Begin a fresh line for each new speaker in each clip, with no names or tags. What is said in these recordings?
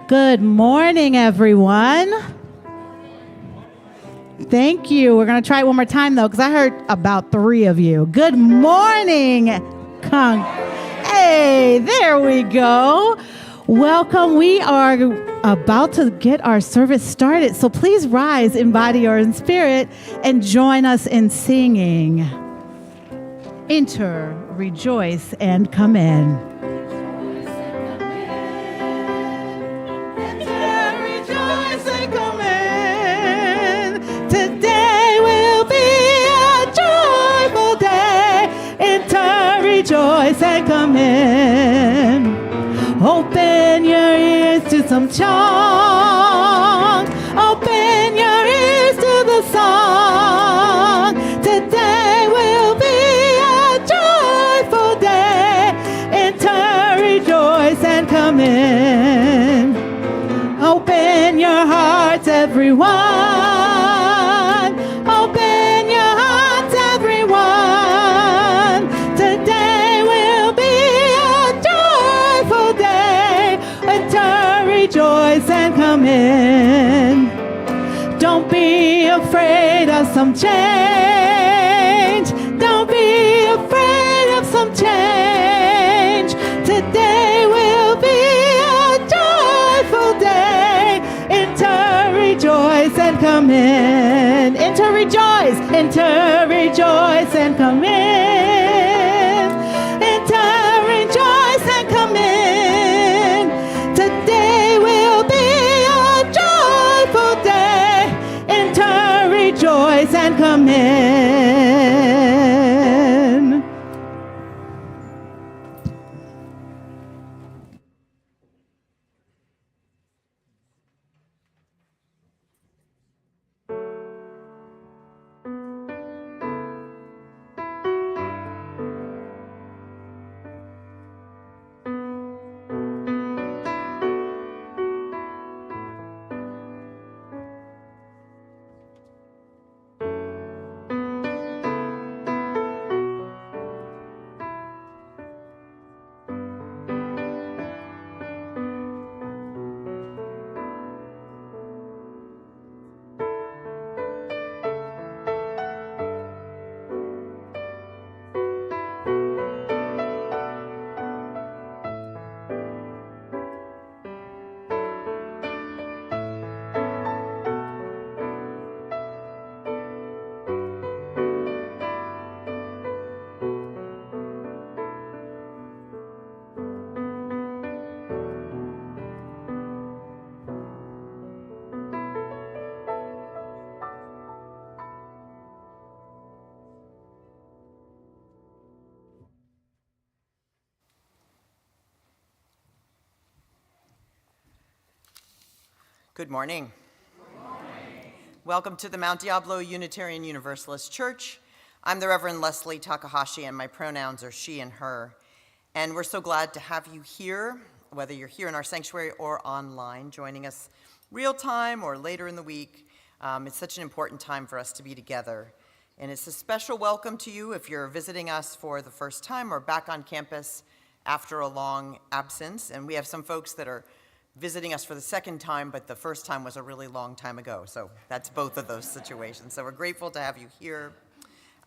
Good morning, everyone. Thank you. We're going to try it one more time, though, because I heard about 3 of you. Good morning. Hey, there we go. Welcome. We are about to get our service started, so please rise in body or in spirit and join us in singing. Enter, rejoice, and come in. Rejoice and come in. Open your ears to some songs. Open your ears to the song. Today will be a joyful day. Enter, rejoice and come in. Open your hearts, everyone. Open your hearts, everyone. Today will be a joyful day. Enter, rejoice, and come in. Don't be afraid of some change. Don't be afraid of some change. Today will be a joyful day. Enter, rejoice, and come in. Enter, rejoice, and come in. Enter, rejoice, and come in. Today will be a joyful day. Enter, rejoice, and come in.
Good morning. Welcome to the Mount Diablo Unitarian Universalist Church. I'm the Reverend Leslie Takahashi, and my pronouns are she and her. And we're so glad to have you here, whether you're here in our sanctuary or online, joining us real time or later in the week. It's such an important time for us to be together. And it's a special welcome to you if you're visiting us for the first time or back on campus after a long absence. And we have some folks that are visiting us for the second time, but the first time was a really long time ago. So that's both of those situations. So we're grateful to have you here.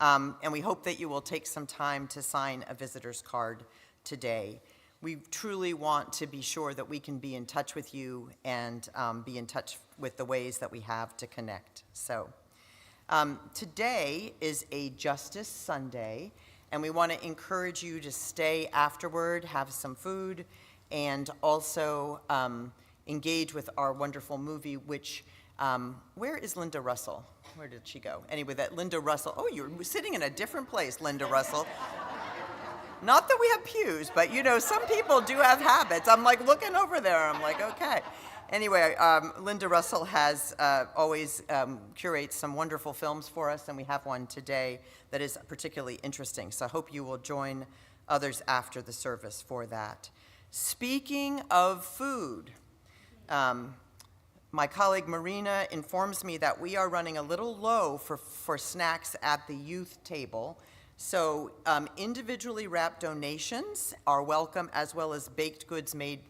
And we hope that you will take some time to sign a visitor's card today. We truly want to be sure that we can be in touch with you and be in touch with the ways that we have to connect. So today is a Justice Sunday, and we want to encourage you to stay afterward, have some food, and also engage with our wonderful movie, which, where is Linda Russell? Where did she go? Anyway, that Linda Russell, oh, you're sitting in a different place, Linda Russell. Not that we have pews, but you know, some people do have habits. I'm like looking over there, I'm like, okay. Anyway, Linda Russell has always curates some wonderful films for us, and we have one today that is particularly interesting. So I hope you will join others after the service for that. Speaking of food, my colleague Marina informs me that we are running a little low for snacks at the youth table. So individually wrapped donations are welcome, as well as baked goods made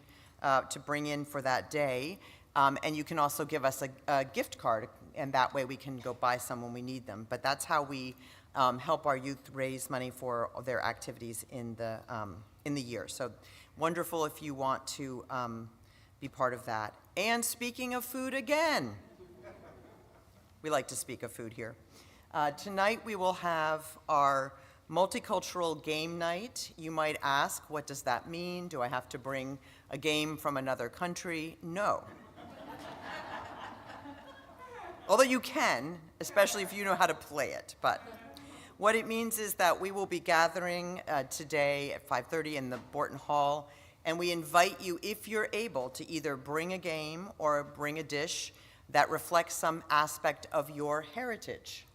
to bring in for that day. And you can also give us a gift card, and that way we can go buy some when we need them. But that's how we help our youth raise money for their activities in the year. So wonderful if you want to be part of that. And speaking of food again, we like to speak of food here. Tonight we will have our multicultural game night. You might ask, what does that mean? Do I have to bring a game from another country? No. Although you can, especially if you know how to play it. But what it means is that we will be gathering today at 5:30 in the Borton Hall, and we invite you, if you're able, to either bring a game or bring a dish that reflects some aspect of your heritage.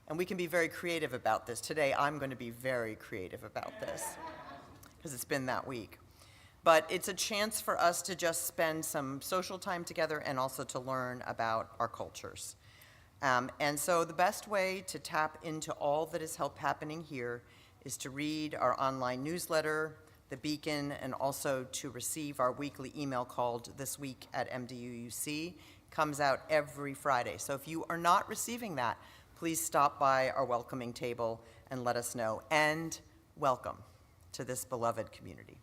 And we can be very creative about this. Today, I'm going to be very creative about this because it's been that week. But it's a chance for us to just spend some social time together and also to learn about our cultures. And so the best way to tap into all that is happening here is to read our online newsletter, The Beacon, and also to receive our weekly email called This Week at MDUUC. Comes out every Friday. So if you are not receiving that, please stop by our welcoming table and let us know. And welcome to this beloved community.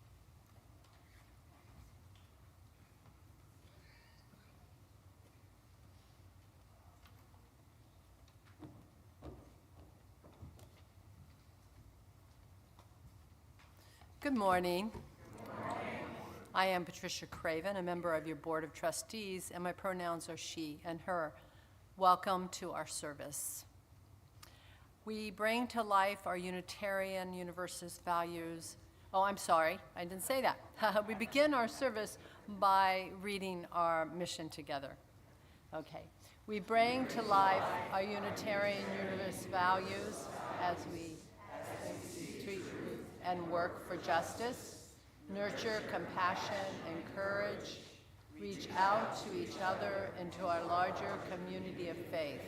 Good morning. I am Patricia Craven, a member of your Board of Trustees, and my pronouns are she and her. Welcome to our service. We bring to life our Unitarian Universalist values. Oh, I'm sorry, I didn't say that. We begin our service by reading our mission together. Okay. We bring to life our Unitarian Universalist values as we treat and work for justice, nurture compassion and courage, reach out to each other and to our larger community of faith,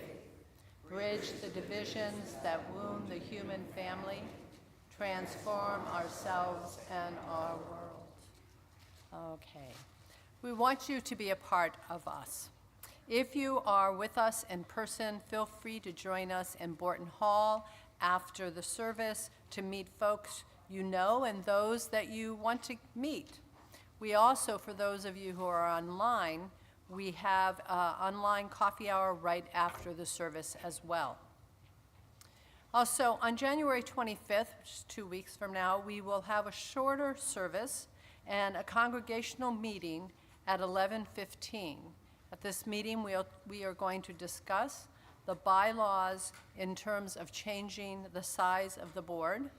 bridge the divisions that wound the human family, transform ourselves and our world. Okay. We want you to be a part of us. If you are with us in person, feel free to join us in Borton Hall after the service to meet folks you know and those that you want to meet. We also, for those of you who are online, we have online coffee hour right after the service as well. Also, on January 25th, which is 2 weeks from now, we will have a shorter service and a congregational meeting at 11:15. At this meeting, we are going to discuss the bylaws in terms of changing the size of the board.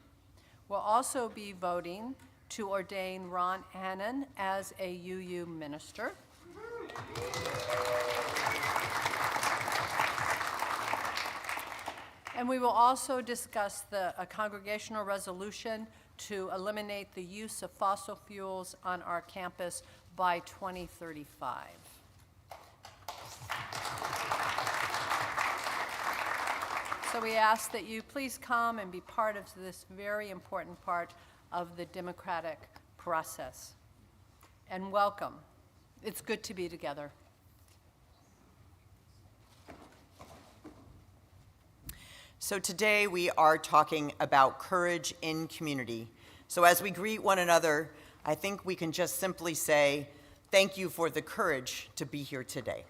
We'll also be voting to ordain Ron Annan as a UU minister. And we will also discuss a congregational resolution to eliminate the use of fossil fuels on our campus by 2035. So we ask that you please come and be part of this very important part of the democratic process. And welcome. It's good to be together.
So today we are talking about courage in community. So as we greet one another, I think we can just simply say, thank you for the courage to be here today.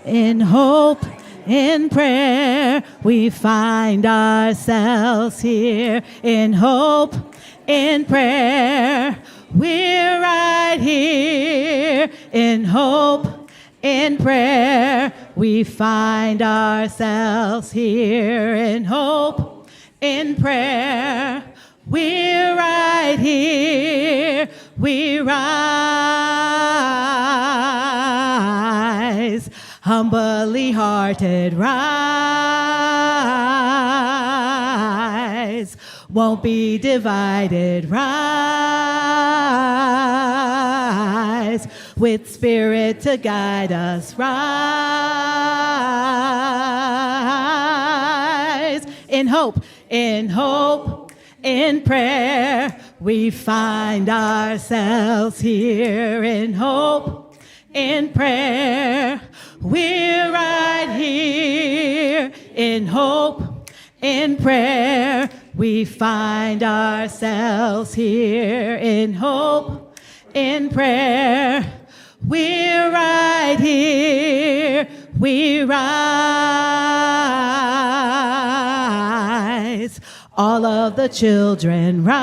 In hope, in prayer, we find ourselves here. In hope, in prayer, we're right here. In hope, in prayer, we find ourselves here. In hope, in prayer, we're right here. We rise, humbly hearted rise, won't be divided rise, with Spirit to guide us rise. In hope, in hope, in prayer, we find ourselves here. In hope, in prayer, we're right here. In hope, in prayer, we find ourselves here. In hope, in prayer, we're right here. We rise. All of the children rise.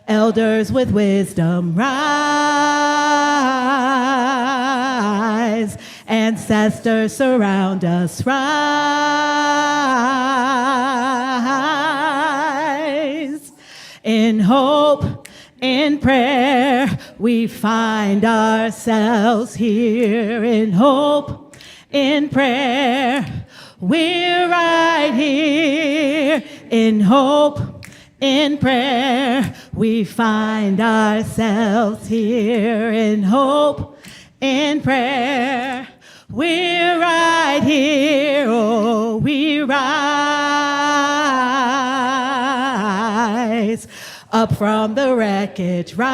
Elders with wisdom rise. Ancestors surround us rise. In hope, in prayer, we find ourselves here. In hope, in prayer, we're right here. In hope, in prayer, we find ourselves here. In hope, in prayer, we're right here. Oh, we rise. Up from the wreckage, rise.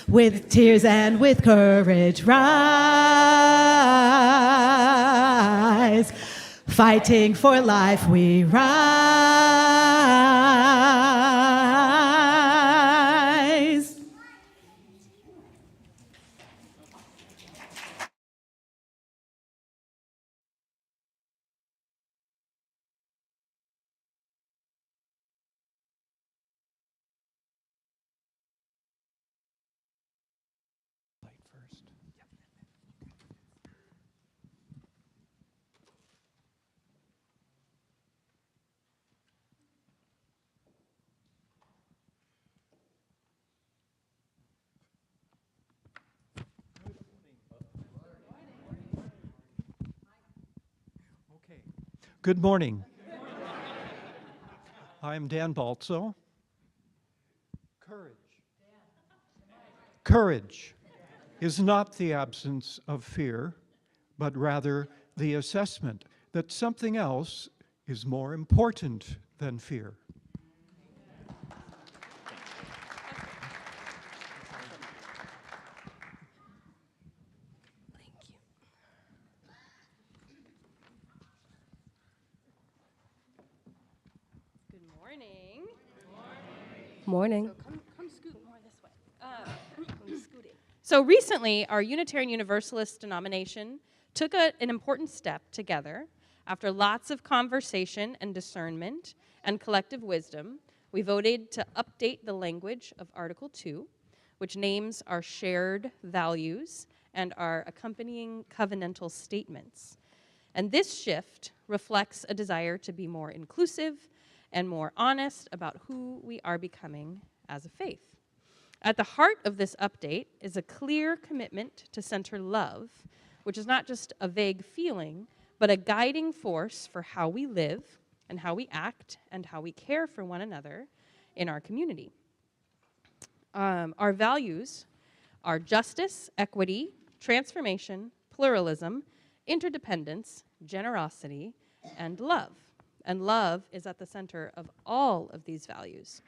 With tears and with courage, rise. Fighting for life, we rise.
Good morning. I'm Dan Balzo. Courage is not the absence of fear, but rather the assessment that something else is more important than fear.
Morning. Come scoot more this way. I'm scooting. So recently, our Unitarian Universalist denomination took an important step together. After lots of conversation and discernment and collective wisdom, we voted to update the language of Article 2, which names our shared values and our accompanying covenantal statements. And this shift reflects a desire to be more inclusive and more honest about who we are becoming as a faith. At the heart of this update is a clear commitment to center love, which is not just a vague feeling, but a guiding force for how we live and how we act and how we care for one another in our community. Our values are justice, equity, transformation, pluralism, interdependence, generosity, and love. And love is at the center of all of these values.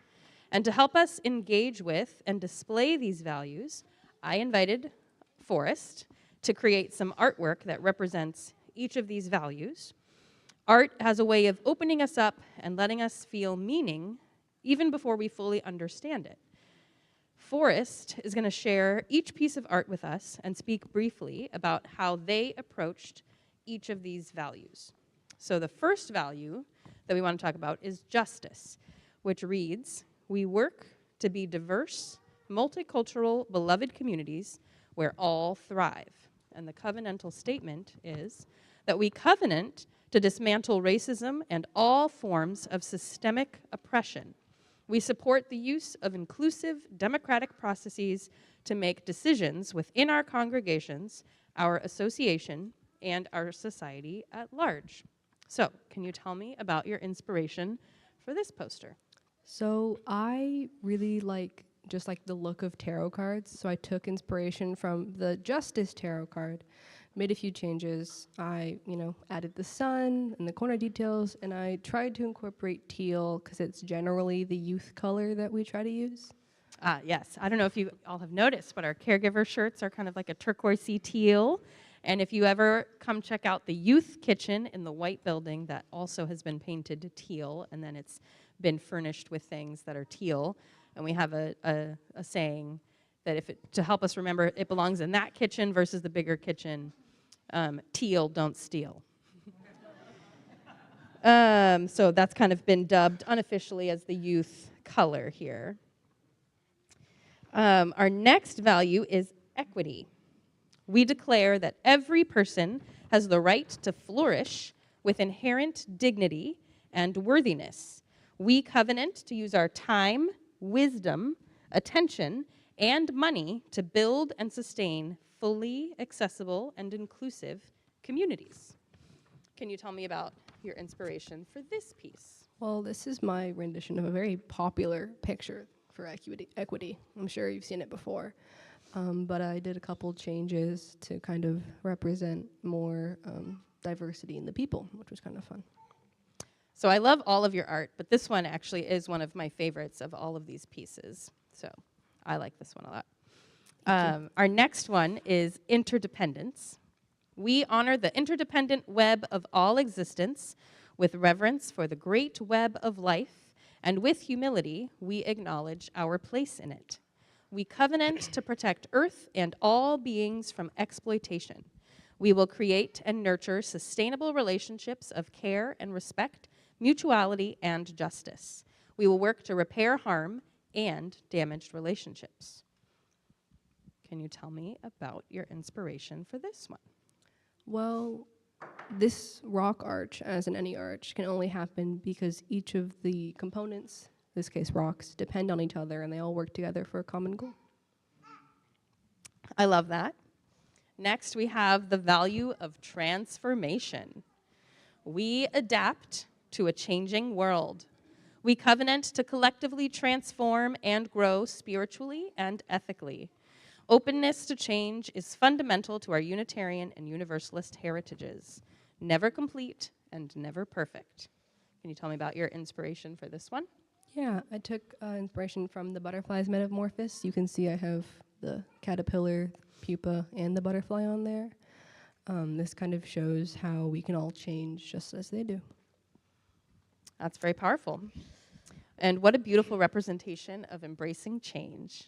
And to help us engage with and display these values, I invited Forrest to create some artwork that represents each of these values. Art has a way of opening us up and letting us feel meaning even before we fully understand it. Forrest is going to share each piece of art with us and speak briefly about how they approached each of these values. So the first value that we want to talk about is justice, which reads, "We work to be diverse, multicultural, beloved communities where all thrive." And the covenantal statement is that we covenant to dismantle racism and all forms of systemic oppression. We support the use of inclusive democratic processes to make decisions within our congregations, our association, and our society at large. So, can you tell me about your inspiration for this poster?
So I really like the look of tarot cards. So I took inspiration from the Justice tarot card, made a few changes. I, added the sun and the corner details, and I tried to incorporate teal because it's generally the youth color that we try to use.
Yes. I don't know if you all have noticed, but our caregiver shirts are kind of like a turquoisey teal. And if you ever come check out the youth kitchen in the white building, that also has been painted teal, and then it's been furnished with things that are teal. And we have a saying that to help us remember it belongs in that kitchen versus the bigger kitchen, teal, don't steal. So that's kind of been dubbed unofficially as the youth color here. Our next value is equity. We declare that every person has the right to flourish with inherent dignity and worthiness. We covenant to use our time, wisdom, attention, and money to build and sustain fully accessible and inclusive communities. Can you tell me about your inspiration for this piece?
Well, this is my rendition of a very popular picture for equity. I'm sure you've seen it before. But I did a couple changes to kind of represent more diversity in the people, which was kind of fun.
So I love all of your art, but this one actually is one of my favorites of all of these pieces. So I like this one a lot. Our next one is interdependence. We honor the interdependent web of all existence with reverence for the great web of life, and with humility, we acknowledge our place in it. We covenant to protect Earth and all beings from exploitation. We will create and nurture sustainable relationships of care and respect, mutuality, and justice. We will work to repair harm and damaged relationships. Can you tell me about your inspiration for this one?
Well, this rock arch, as in any arch, can only happen because each of the components, in this case rocks, depend on each other and they all work together for a common goal.
I love that. Next, we have the value of transformation. We adapt to a changing world. We covenant to collectively transform and grow spiritually and ethically. Openness to change is fundamental to our Unitarian and Universalist heritages. Never complete and never perfect. Can you tell me about your inspiration for this one?
Yeah, I took inspiration from the butterfly's metamorphosis. You can see I have the caterpillar, pupa, and the butterfly on there. This kind of shows how we can all change just as they do.
That's very powerful. And what a beautiful representation of embracing change.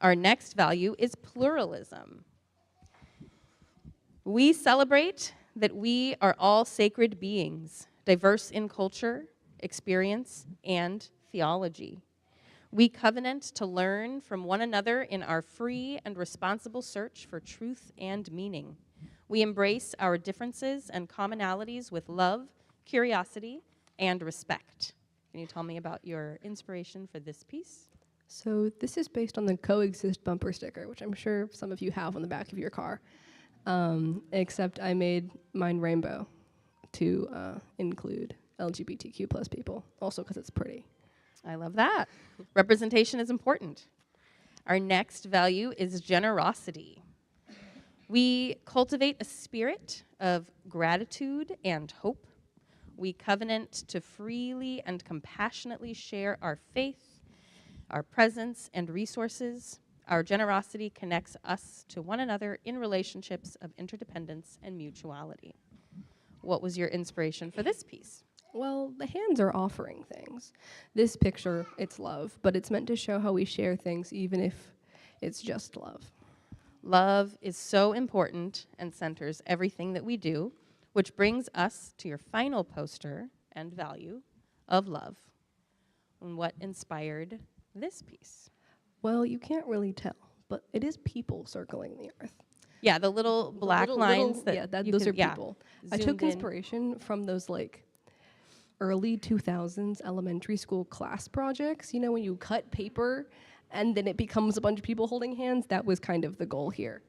Our next value is pluralism. We celebrate that we are all sacred beings, diverse in culture, experience, and theology. We covenant to learn from one another in our free and responsible search for truth and meaning. We embrace our differences and commonalities with love, curiosity, and respect. Can you tell me about your inspiration for this piece?
So this is based on the Coexist bumper sticker, which I'm sure some of you have on the back of your car, except I made mine rainbow to include LGBTQ plus people, also because it's pretty.
I love that. Representation is important. Our next value is generosity. We cultivate a spirit of gratitude and hope. We covenant to freely and compassionately share our faith, our presence, and resources. Our generosity connects us to one another in relationships of interdependence and mutuality. What was your inspiration for this piece?
Well, the hands are offering things. This picture, it's love, but it's meant to show how we share things even if it's just love.
Love is so important and centers everything that we do, which brings us to your final poster and value of love. And what inspired this piece?
Well, you can't really tell, but it is people circling the earth.
Yeah, the little black lines
Those are people. I took
zoomed in.
inspiration from those like early 2000s elementary school class projects. You know, when you cut paper and then it becomes a bunch of people holding hands. That was kind of the goal here.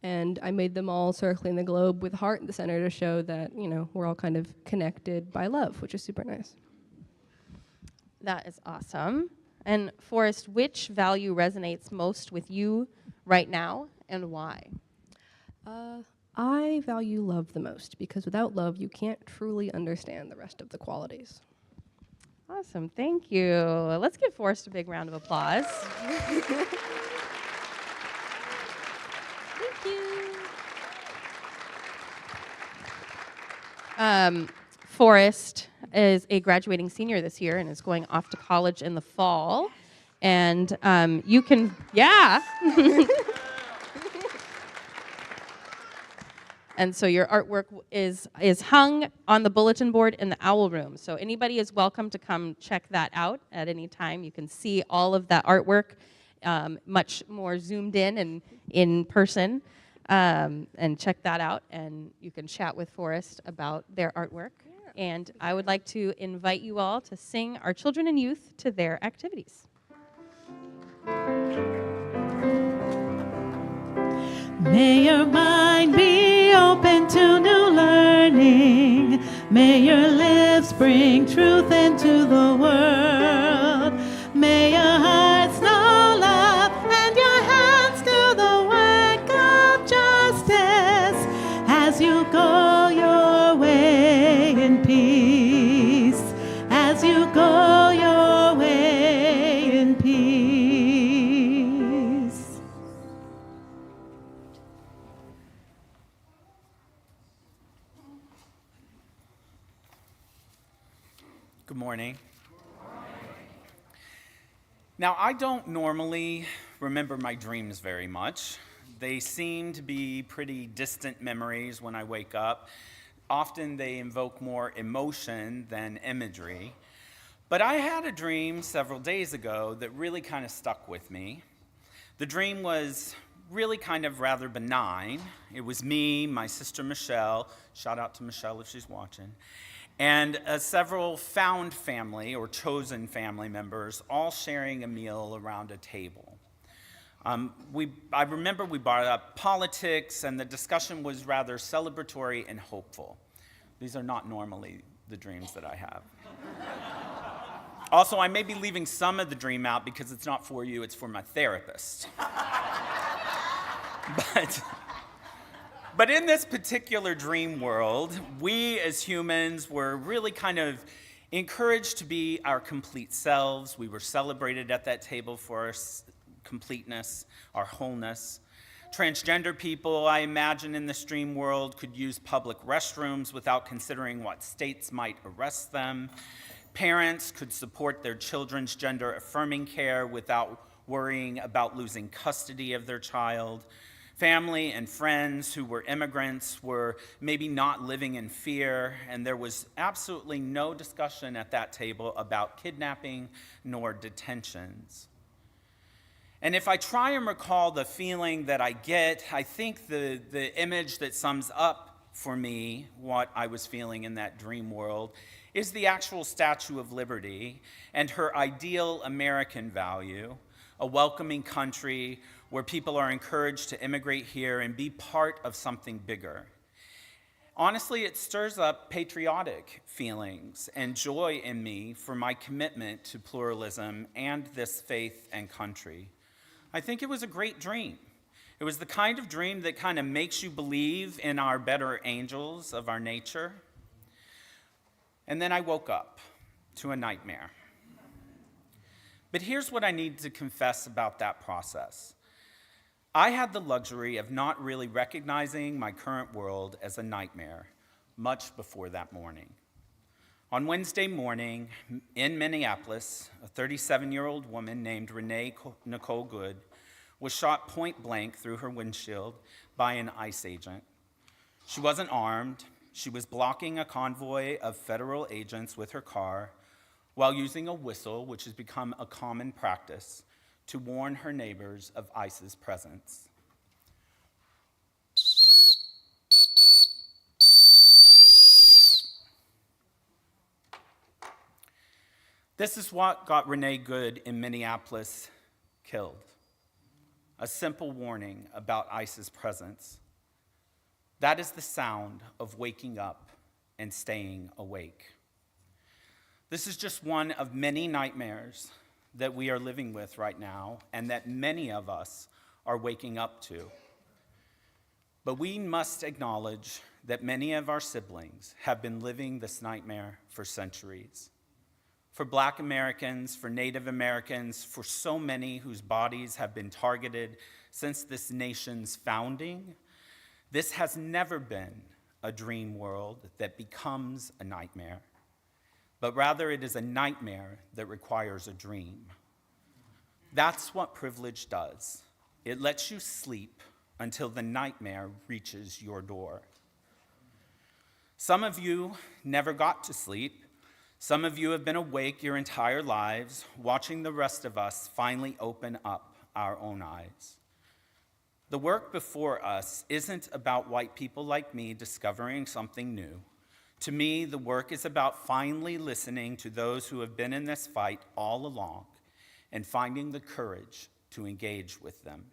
And I made them all circling the globe with heart in the center to show that, you know, we're all kind of connected by love, which is super nice.
That is awesome. And Forrest, which value resonates most with you right now and why?
I value love the most because without love, you can't truly understand the rest of the qualities.
Awesome, thank you. Let's give Forrest a big round of applause. Thank you. Forrest is a graduating senior this year and is going off to college in the fall. And you can, yeah. And so your artwork is hung on the bulletin board in the Owl Room. So anybody is welcome to come check that out at any time. You can see all of that artwork much more zoomed in and in person. And check that out. And you can chat with Forrest about their artwork. Yeah. And I would like to invite you all to sing our children and youth to their activities.
May your mind be open to new learning. May your lips bring truth into the world. May your hearts know love and your hands do the work of justice as you go your way in peace. As you go your way in peace.
Good morning. Now, I don't normally remember my dreams very much. They seem to be pretty distant memories when I wake up. Often they invoke more emotion than imagery. But I had a dream several days ago that really kind of stuck with me. The dream was really kind of rather benign. It was me, my sister Michelle, shout out to Michelle if she's watching, and several found family or chosen family members all sharing a meal around a table. I remember we brought up politics, and the discussion was rather celebratory and hopeful. These are not normally the dreams that I have. Also, I may be leaving some of the dream out because it's not for you, it's for my therapist. But in this particular dream world, we as humans were really kind of encouraged to be our complete selves. We were celebrated at that table for our completeness, our wholeness. Transgender people, I imagine, in this dream world could use public restrooms without considering what states might arrest them. Parents could support their children's gender-affirming care without worrying about losing custody of their child. Family and friends who were immigrants were maybe not living in fear, and there was absolutely no discussion at that table about kidnapping nor detentions. And if I try and recall the feeling that I get, I think the image that sums up for me what I was feeling in that dream world is the actual Statue of Liberty and her ideal American value, a welcoming country where people are encouraged to immigrate here and be part of something bigger. Honestly, it stirs up patriotic feelings and joy in me for my commitment to pluralism and this faith and country. I think it was a great dream. It was the kind of dream that kind of makes you believe in our better angels of our nature. And then I woke up to a nightmare. But here's what I need to confess about that process. I had the luxury of not really recognizing my current world as a nightmare much before that morning. On Wednesday morning in Minneapolis, a 37-year-old woman named Renee Nicole Good was shot point blank through her windshield by an ICE agent. She wasn't armed. She was blocking a convoy of federal agents with her car while using a whistle, which has become a common practice, to warn her neighbors of ICE's presence. This is what got Renee Good in Minneapolis killed. A simple warning about ICE's presence. That is the sound of waking up and staying awake. This is just one of many nightmares that we are living with right now and that many of us are waking up to. But we must acknowledge that many of our siblings have been living this nightmare for centuries. For Black Americans, for Native Americans, for so many whose bodies have been targeted since this nation's founding, this has never been a dream world that becomes a nightmare, but rather it is a nightmare that requires a dream. That's what privilege does. It lets you sleep until the nightmare reaches your door. Some of you never got to sleep. Some of you have been awake your entire lives, watching the rest of us finally open up our own eyes. The work before us isn't about white people like me discovering something new. To me, the work is about finally listening to those who have been in this fight all along and finding the courage to engage with them.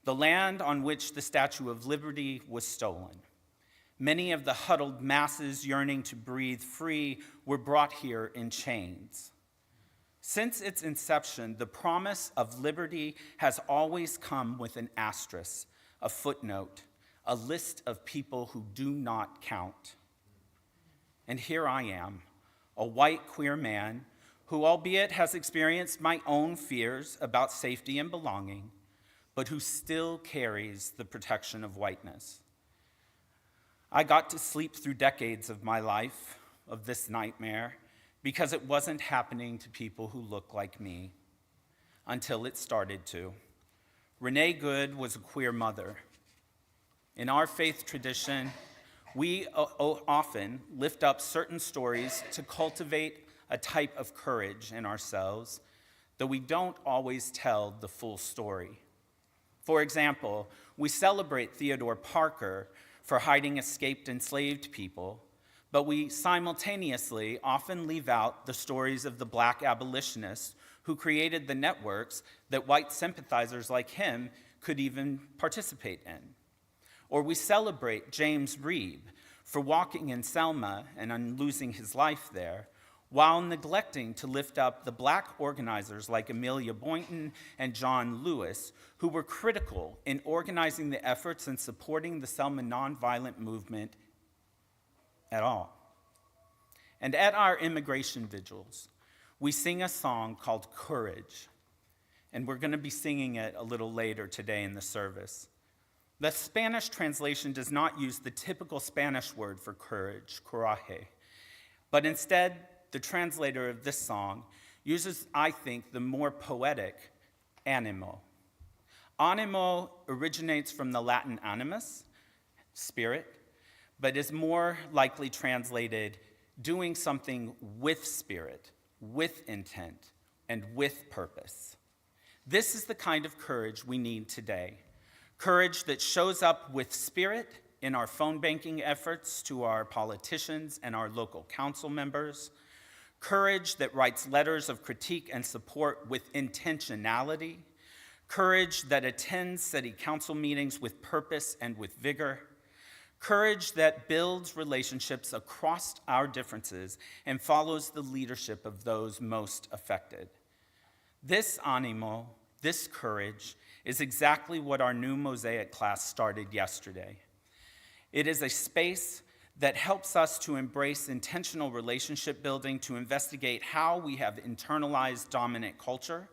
The land on which the Statue of Liberty was stolen, many of the huddled masses yearning to breathe free were brought here in chains. Since its inception, the promise of liberty has always come with an asterisk, a footnote, a list of people who do not count. And here I am, a white queer man who, albeit has experienced my own fears about safety and belonging, but who still carries the protection of whiteness. I got to sleep through decades of my life, of this nightmare, because it wasn't happening to people who look like me, until it started to. Renee Good was a queer mother. In our faith tradition, we often lift up certain stories to cultivate a type of courage in ourselves, though we don't always tell the full story. For example, we celebrate Theodore Parker for hiding escaped enslaved people, but we simultaneously often leave out the stories of the Black abolitionists who created the networks that white sympathizers like him could even participate in. Or we celebrate James Reeb for walking in Selma and losing his life there, while neglecting to lift up the Black organizers like Amelia Boynton and John Lewis, who were critical in organizing the efforts and supporting the Selma nonviolent movement at all. And at our immigration vigils, we sing a song called Courage, and we're going to be singing it a little later today in the service. The Spanish translation does not use the typical Spanish word for courage, coraje, but instead, the translator of this song uses, I think, the more poetic animo. Animo originates from the Latin animus, spirit, but is more likely translated doing something with spirit, with intent, and with purpose. This is the kind of courage we need today. Courage that shows up with spirit in our phone banking efforts to our politicians and our local council members. Courage that writes letters of critique and support with intentionality. Courage that attends city council meetings with purpose and with vigor. Courage that builds relationships across our differences and follows the leadership of those most affected. This animo, this courage, is exactly what our new Mosaic class started yesterday. It is a space that helps us to embrace intentional relationship building, to investigate how we have internalized dominant culture,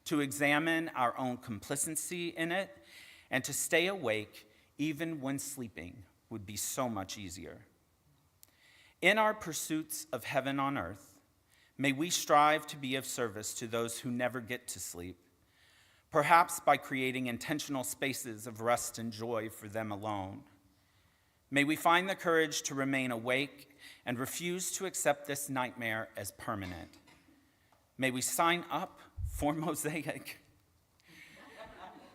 to examine our own complicity in it, and to stay awake even when sleeping would be so much easier. In our pursuits of heaven on earth, may we strive to be of service to those who never get to sleep, perhaps by creating intentional spaces of rest and joy for them alone. May we find the courage to remain awake and refuse to accept this nightmare as permanent. May we sign up for Mosaic.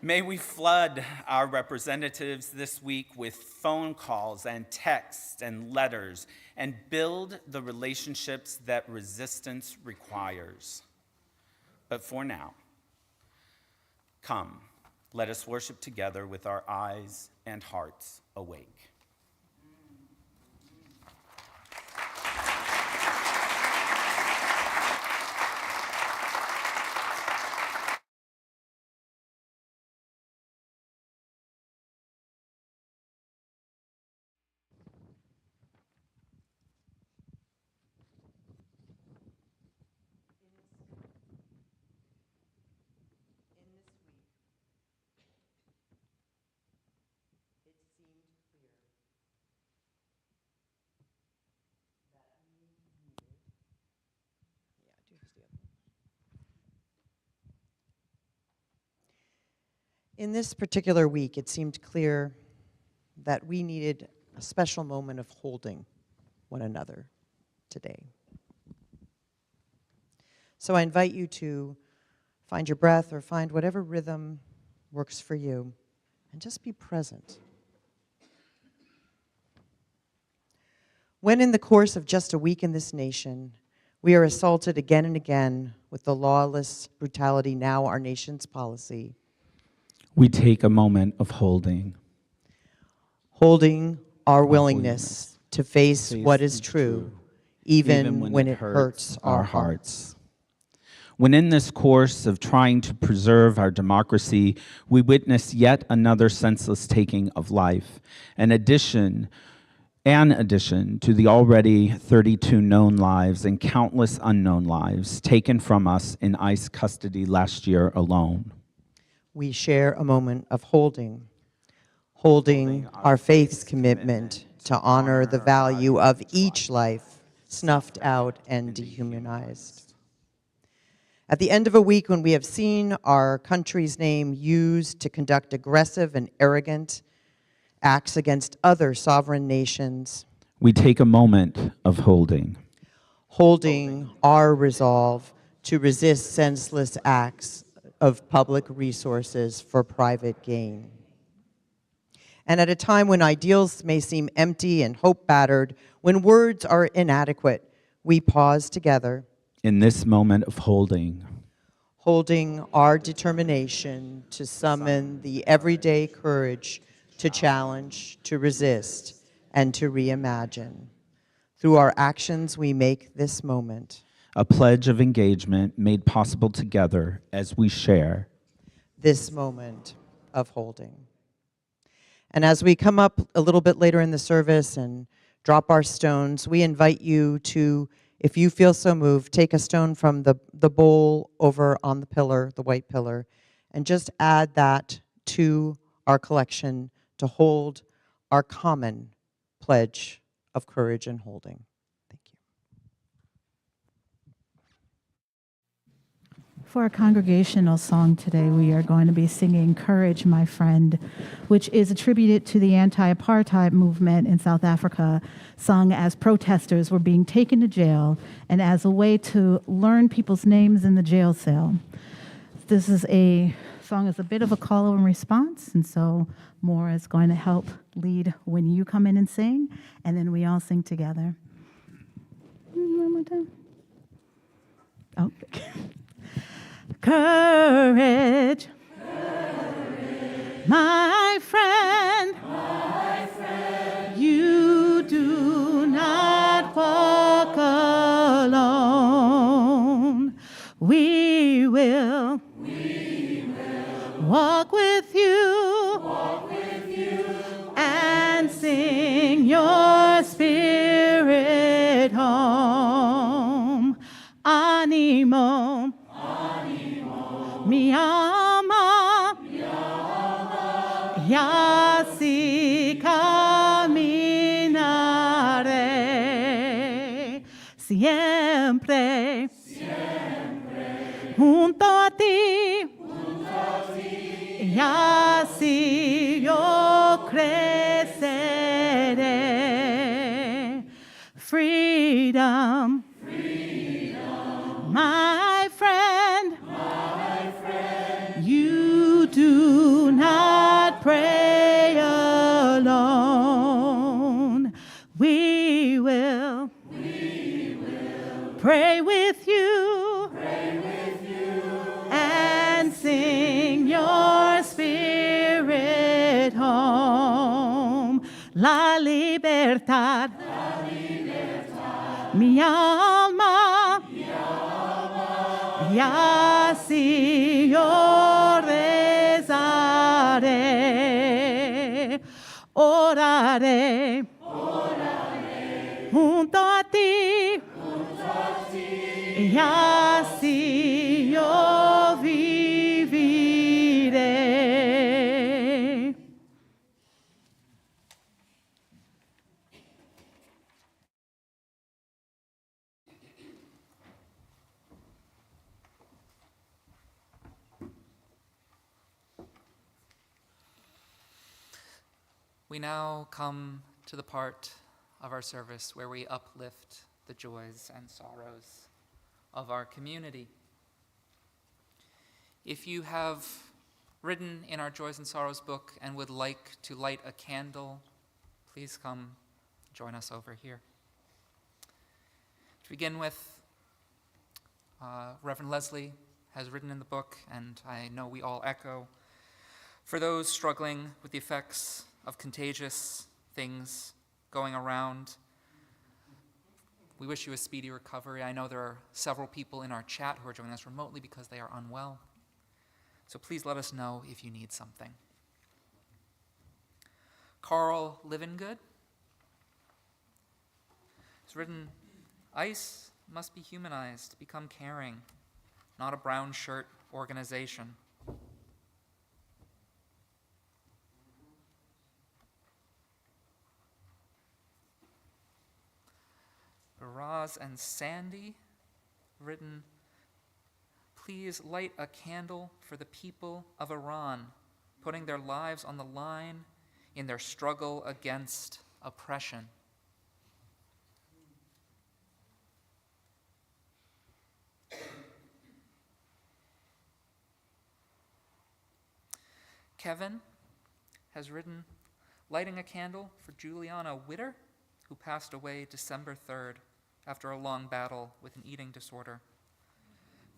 May we flood our representatives this week with phone calls and texts and letters and build the relationships that resistance requires. But for now, come, let us worship together with our eyes and hearts awake.
In this particular week, it seemed clear that we needed a special moment of holding one another today. So I invite you to find your breath or find whatever rhythm works for you and just be present. When in the course of just a week in this nation, we are assaulted again and again with the lawless brutality now our nation's policy,
We take a moment of holding
our willingness to face what is true, even when it hurts our hearts.
When in this course of trying to preserve our democracy, we witness yet another senseless taking of life, an addition to the already 32 known lives and countless unknown lives taken from us in ICE custody last year alone.
We share a moment of holding our faith's commitment to honor the value of each life snuffed out and dehumanized. At the end of a week when we have seen our country's name used to conduct aggressive and arrogant acts against other sovereign nations,
We take a moment of holding
our resolve to resist senseless acts of public resources for private gain. And at a time when ideals may seem empty and hope battered, when words are inadequate, we pause together
in this moment of holding
our determination to summon the everyday courage to challenge, to resist, and to reimagine. Through our actions, we make this moment
a pledge of engagement made possible together as we share
this moment of holding. And as we come up a little bit later in the service and drop our stones, we invite you to, if you feel so moved, take a stone from the bowl over on the pillar, the white pillar, and just add that to our collection to hold our common pledge of courage and holding. Thank you.
For our congregational song today, we are going to be singing Courage, My Friend, which is attributed to the anti-apartheid movement in South Africa, sung as protesters were being taken to jail and as a way to learn people's names in the jail cell. This is a song is a bit of a call and response, and so Maura is going to help lead when you come in and sing, and then we all sing together. One more time. Oh. Courage, my friend, you do not walk alone. We will walk with you and sing your spirit home. Animo. Mi alma, y así caminaré. junto a ti, y así yo creceré. Freedom, my friend, you do not pray alone. We will pray with you, and sing your spirit home. La libertad, mi alma, y así yo rezaré, oraré, junto a ti, y así yo viviré.
We now come to the part of our service where we uplift the joys and sorrows of our community. If you have written in our Joys and Sorrows book and would like to light a candle, please come join us over here. To begin with, Reverend Leslie has written in the book, and I know we all echo, for those struggling with the effects of contagious things going around, we wish you a speedy recovery. I know there are several people in our chat who are joining us remotely because they are unwell. So please let us know if you need something. Carl Livengood has written, ICE must be humanized, become caring, not a brown shirt organization. Raz and Sandy written, please light a candle for the people of Iran, putting their lives on the line in their struggle against oppression. Kevin has written, lighting a candle for Juliana Witter, who passed away December 3rd after a long battle with an eating disorder.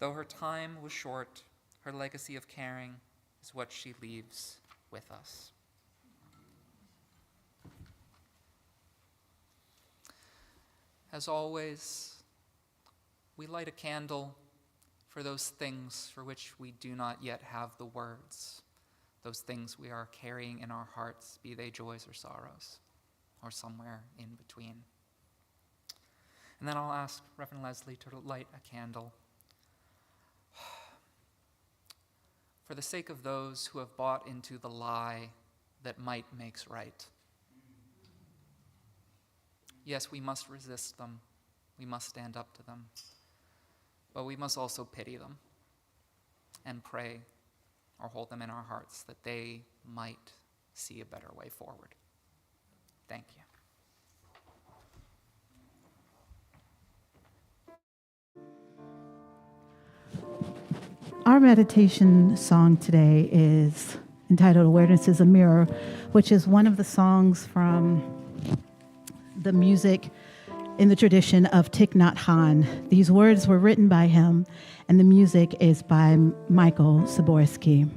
Though her time was short, her legacy of caring is what she leaves with us. As always, we light a candle for those things for which we do not yet have the words, those things we are carrying in our hearts, be they joys or sorrows, or somewhere in between. And then I'll ask Reverend Leslie to light a candle for the sake of those who have bought into the lie that might makes right. Yes, we must resist them. We must stand up to them. But we must also pity them and pray or hold them in our hearts that they might see a better way forward. Thank you.
Our meditation song today is entitled Awareness is a Mirror, which is one of the songs from the music in the tradition of Thich Nhat Hanh. These words were written by him, and the music is by Michael Saborski.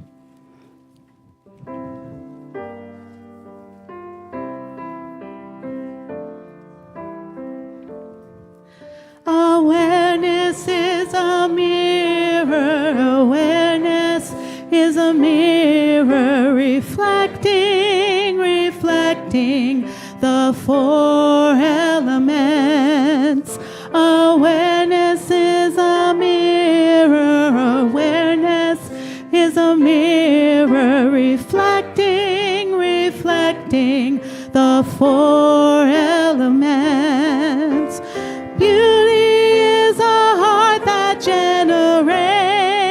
Awareness is a mirror, awareness is a mirror, reflecting the four elements. Awareness is a mirror, awareness is a mirror, reflecting the four elements. Beauty is a heart that generates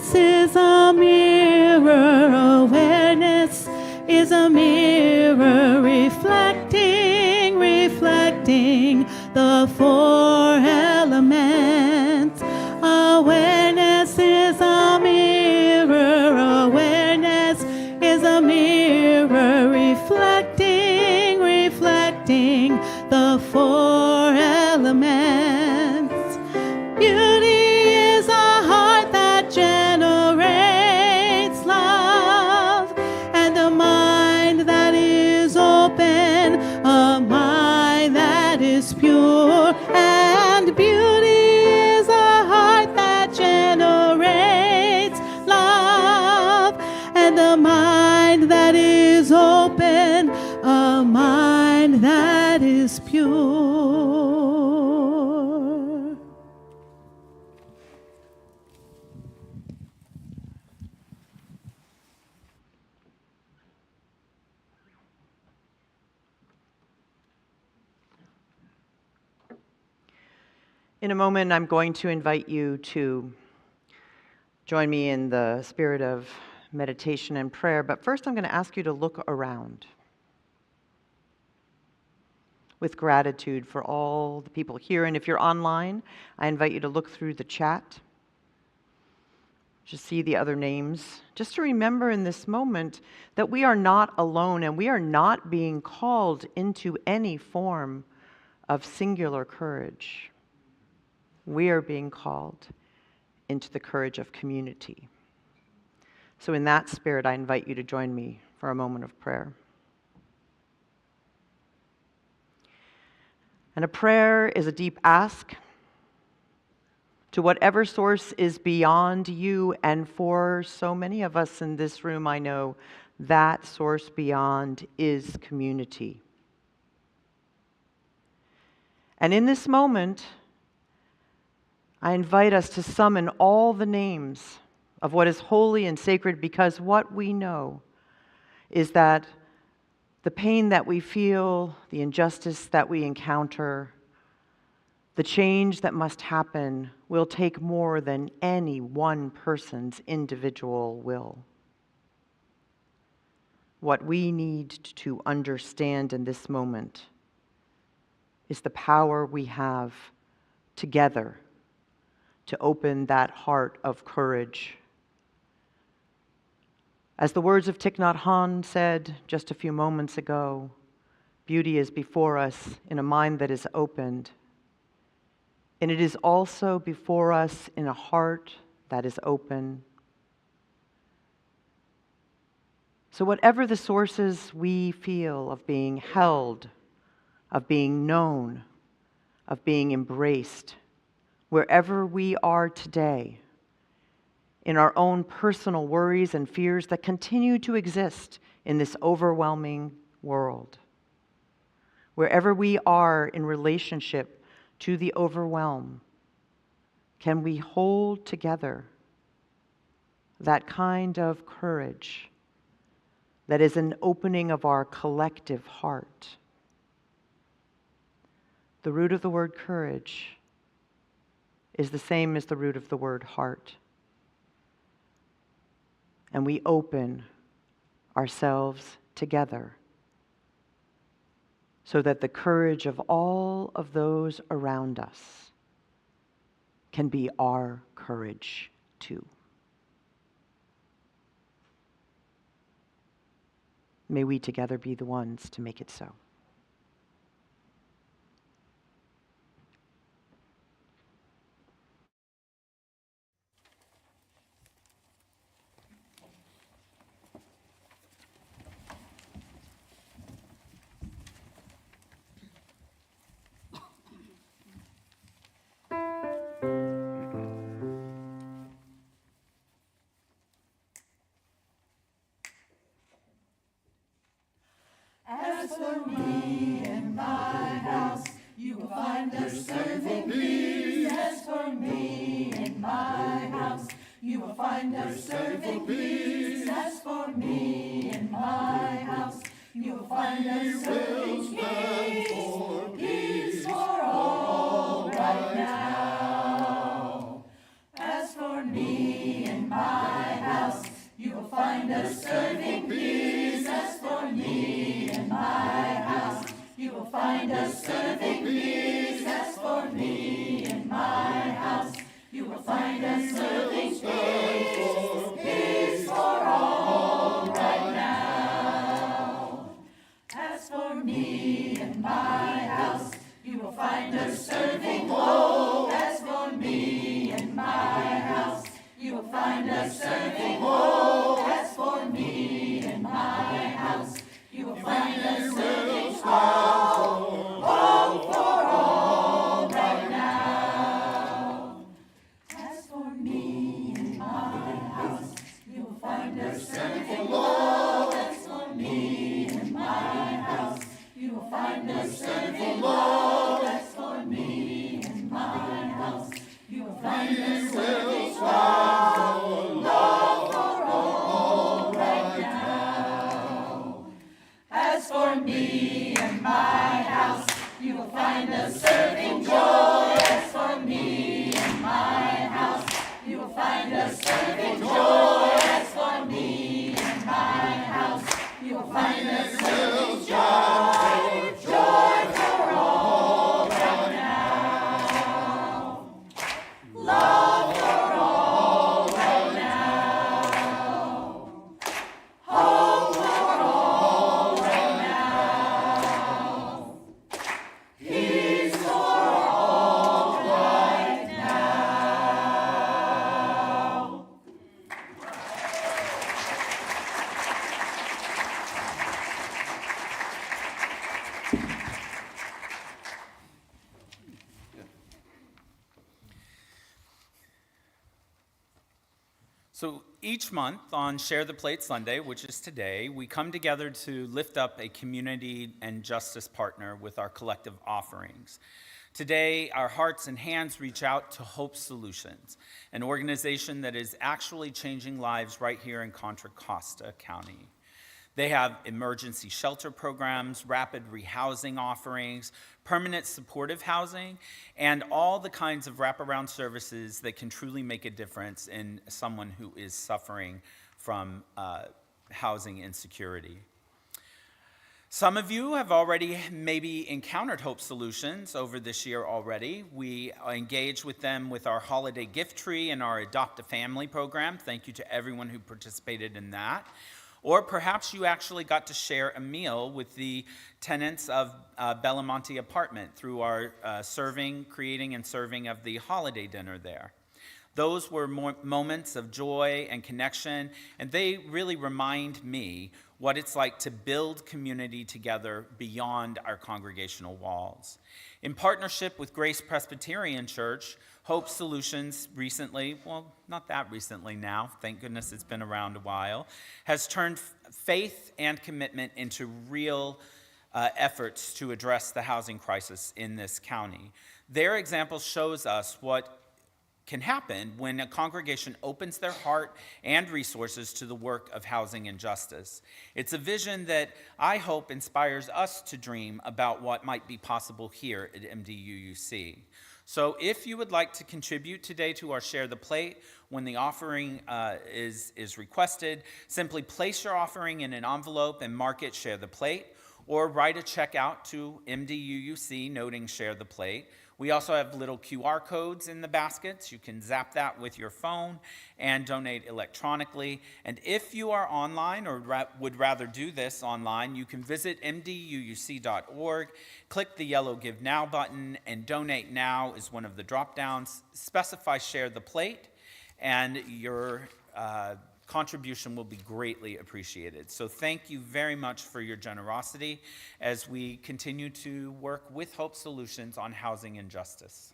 Awareness is a mirror. Awareness is a mirror reflecting, reflecting the four elements. Awareness is a mirror. Awareness is a mirror reflecting, reflecting the four elements. Beauty is a heart that generates love, and a mind that is open, a mind that is pure. And beauty is a heart that generates love, and a mind that is open, a mind that is pure.
In a moment, I'm going to invite you to join me in the spirit of meditation and prayer, but first I'm going to ask you to look around with gratitude for all the people here. And if you're online, I invite you to look through the chat, just see the other names, just to remember in this moment that we are not alone and we are not being called into any form of singular courage. We are being called into the courage of community. So in that spirit, I invite you to join me for a moment of prayer. And a prayer is a deep ask to whatever source is beyond you, and for so many of us in this room, I know that source beyond is community. And in this moment, I invite us to summon all the names of what is holy and sacred, because what we know is that the pain that we feel, the injustice that we encounter, the change that must happen will take more than any one person's individual will. What we need to understand in this moment is the power we have together to open that heart of courage. As the words of Thich Nhat Hanh said just a few moments ago, beauty is before us in a mind that is opened, and it is also before us in a heart that is open. So whatever the sources we feel of being held, of being known, of being embraced, wherever we are today, in our own personal worries and fears that continue to exist in this overwhelming world, wherever we are in relationship to the overwhelm, can we hold together that kind of courage that is an opening of our collective heart? The root of the word courage is the same as the root of the word heart. And we open ourselves together so that the courage of all of those around us can be our courage too. May we together be the ones to make it so.
As for me and my house, you will find us serving peace. As for me and my house, you will find us serving peace. As for me and my house, you will find us serving peace. Peace for all right now. As for me and my
So each month on Share the Plate Sunday, which is today, we come together to lift up a community and justice partner with our collective offerings. Today, our hearts and hands reach out to Hope Solutions, an organization that is actually changing lives right here in Contra Costa County. They have emergency shelter programs, rapid rehousing offerings, permanent supportive housing, and all the kinds of wraparound services that can truly make a difference in someone who is suffering from housing insecurity. Some of you have already maybe encountered Hope Solutions over this year already. We engage with them with our holiday gift tree and our Adopt a Family program. Thank you to everyone who participated in that. Or perhaps you actually got to share a meal with the tenants of Belamonte Apartment through our creating and serving of the holiday dinner there. Those were moments of joy and connection, and they really remind me what it's like to build community together beyond our congregational walls. In partnership with Grace Presbyterian Church, Hope Solutions recently, well, not that recently now, thank goodness it's been around a while, has turned faith and commitment into real efforts to address the housing crisis in this county. Their example shows us what can happen when a congregation opens their heart and resources to the work of housing and justice. It's a vision that I hope inspires us to dream about what might be possible here at MDUUC. So if you would like to contribute today to our Share the Plate, when the offering is requested, simply place your offering in an envelope and mark it Share the Plate, or write a check out to MDUUC noting Share the Plate. We also have little QR codes in the baskets. You can zap that with your phone and donate electronically. And if you are online or would rather do this online, you can visit mduuc.org, click the yellow Give Now button, and Donate Now is one of the drop-downs. Specify Share the Plate, and your contribution will be greatly appreciated. So thank you very much for your generosity as we continue to work with Hope Solutions on housing and justice.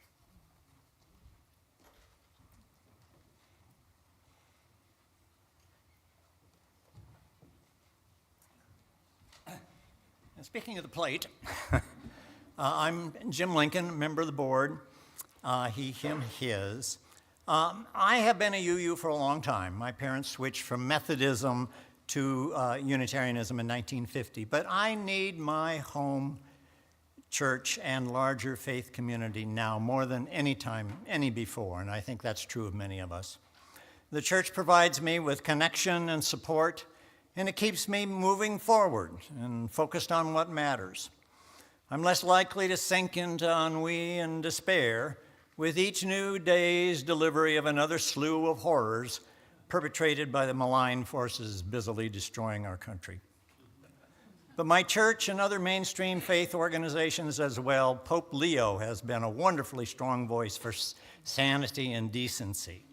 Speaking of the plate, I'm Jim Lincoln, member of the board, he, him, his. I have been a UU for a long time. My parents switched from Methodism to Unitarianism in 1950, but I need my home church and larger faith community now more than any time, any before, and I think that's true of many of us. The church provides me with connection and support, and it keeps me moving forward and focused on what matters. I'm less likely to sink into ennui and despair with each new day's delivery of another slew of horrors perpetrated by the malign forces busily destroying our country. But my church and other mainstream faith organizations as well, Pope Leo has been a wonderfully strong voice for sanity and decency,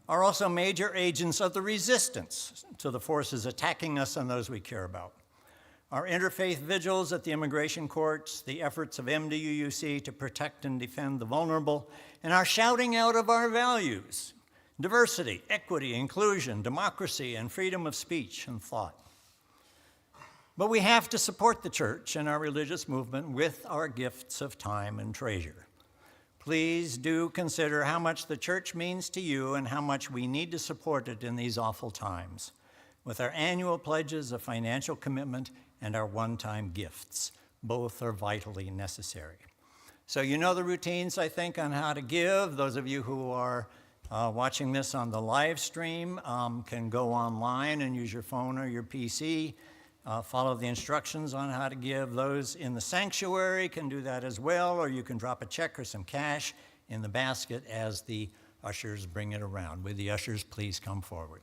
are also major agents of the resistance to the forces attacking us and those we care about. Our interfaith vigils at the immigration courts, the efforts of MDUUC to protect and defend the vulnerable, and our shouting out of our values, diversity, equity, inclusion, democracy, and freedom of speech and thought. But we have to support the church and our religious movement with our gifts of time and treasure. Please do consider how much the church means to you and how much we need to support it in these awful times, with our annual pledges of financial commitment and our one-time gifts. Both are vitally necessary. So you know the routines, I think, on how to give. Those of you who are watching this on the live stream can go online and use your phone or your PC. Follow the instructions on how to give. Those in the sanctuary can do that as well, or you can drop a check or some cash in the basket as the ushers bring it around. Will the ushers please come forward?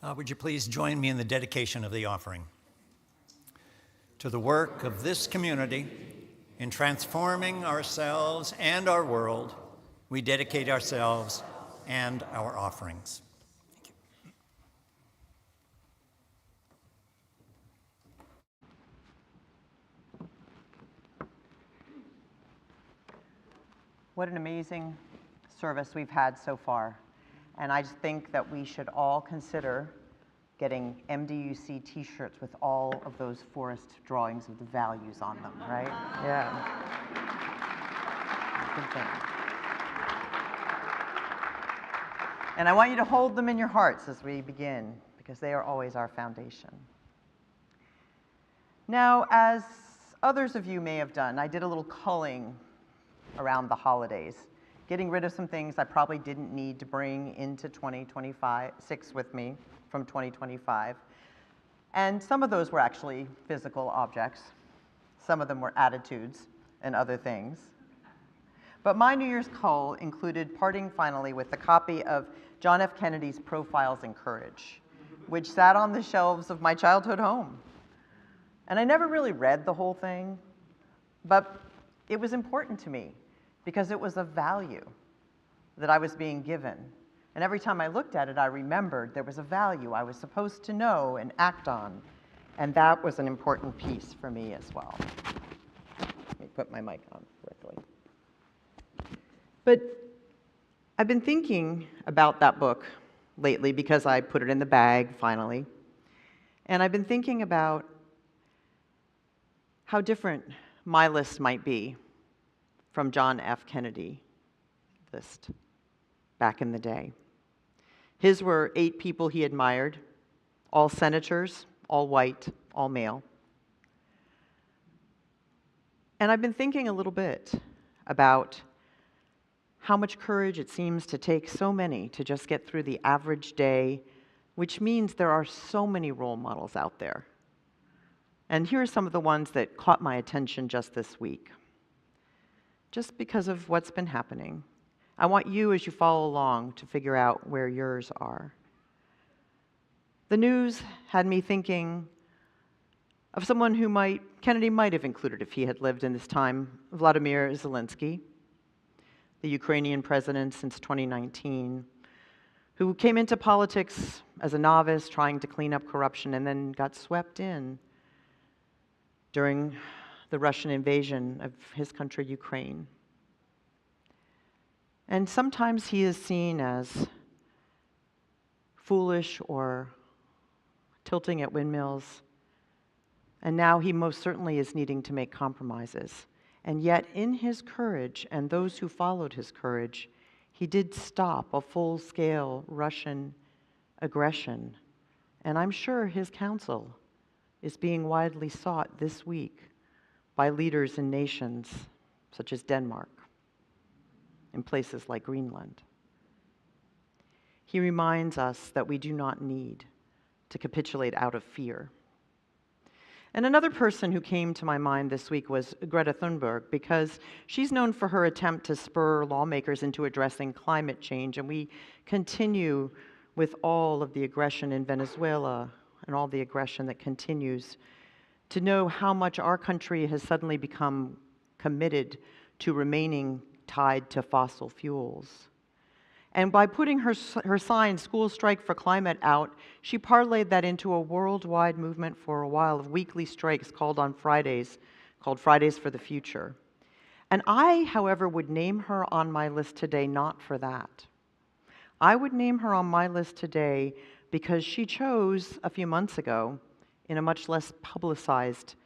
Would you please join me in the dedication of the offering? To the work of this community in transforming ourselves and our world, we dedicate ourselves and our offerings.
What an amazing service we've had so far. And I just think that we should all consider getting MDUUC t-shirts with all of those forest drawings of the values on them, right? Yeah. Good thing. And I want you to hold them in your hearts as we begin, because they are always our foundation. Now, as others of you may have done, I did a little culling around the holidays, getting rid of some things I probably didn't need to bring into 2026 with me from 2025. And some of those were actually physical objects. Some of them were attitudes and other things. But my New Year's cull included parting finally with a copy of John F. Kennedy's Profiles in Courage, which sat on the shelves of my childhood home. And I never really read the whole thing, but it was important to me because it was a value that I was being given. And every time I looked at it, I remembered there was a value I was supposed to know and act on. And that was an important piece for me as well. Let me put my mic on correctly. But I've been thinking about that book lately because I put it in the bag finally. And I've been thinking about how different my list might be from John F. Kennedy list back in the day. His were 8 people he admired, all senators, all white, all male. And I've been thinking a little bit about how much courage it seems to take so many to just get through the average day, which means there are so many role models out there. And here are some of the ones that caught my attention just this week. Just because of what's been happening. I want you, as you follow along, to figure out where yours are. The news had me thinking of someone who Kennedy might have included if he had lived in this time, Vladimir Zelensky, the Ukrainian president since 2019, who came into politics as a novice trying to clean up corruption and then got swept in during the Russian invasion of his country, Ukraine. And sometimes he is seen as foolish or tilting at windmills, and now he most certainly is needing to make compromises. And yet, in his courage, and those who followed his courage, he did stop a full-scale Russian aggression. And I'm sure his counsel is being widely sought this week by leaders in nations such as Denmark, in places like Greenland. He reminds us that we do not need to capitulate out of fear. And another person who came to my mind this week was Greta Thunberg, because she's known for her attempt to spur lawmakers into addressing climate change, and we continue with all of the aggression in Venezuela and all the aggression that continues to know how much our country has suddenly become committed to remaining tied to fossil fuels. And by putting her sign, School Strike for Climate, out, she parlayed that into a worldwide movement for a while of weekly strikes called Fridays for the Future. And I, however, would name her on my list today not for that. I would name her on my list today because she chose a few months ago, in a much less publicized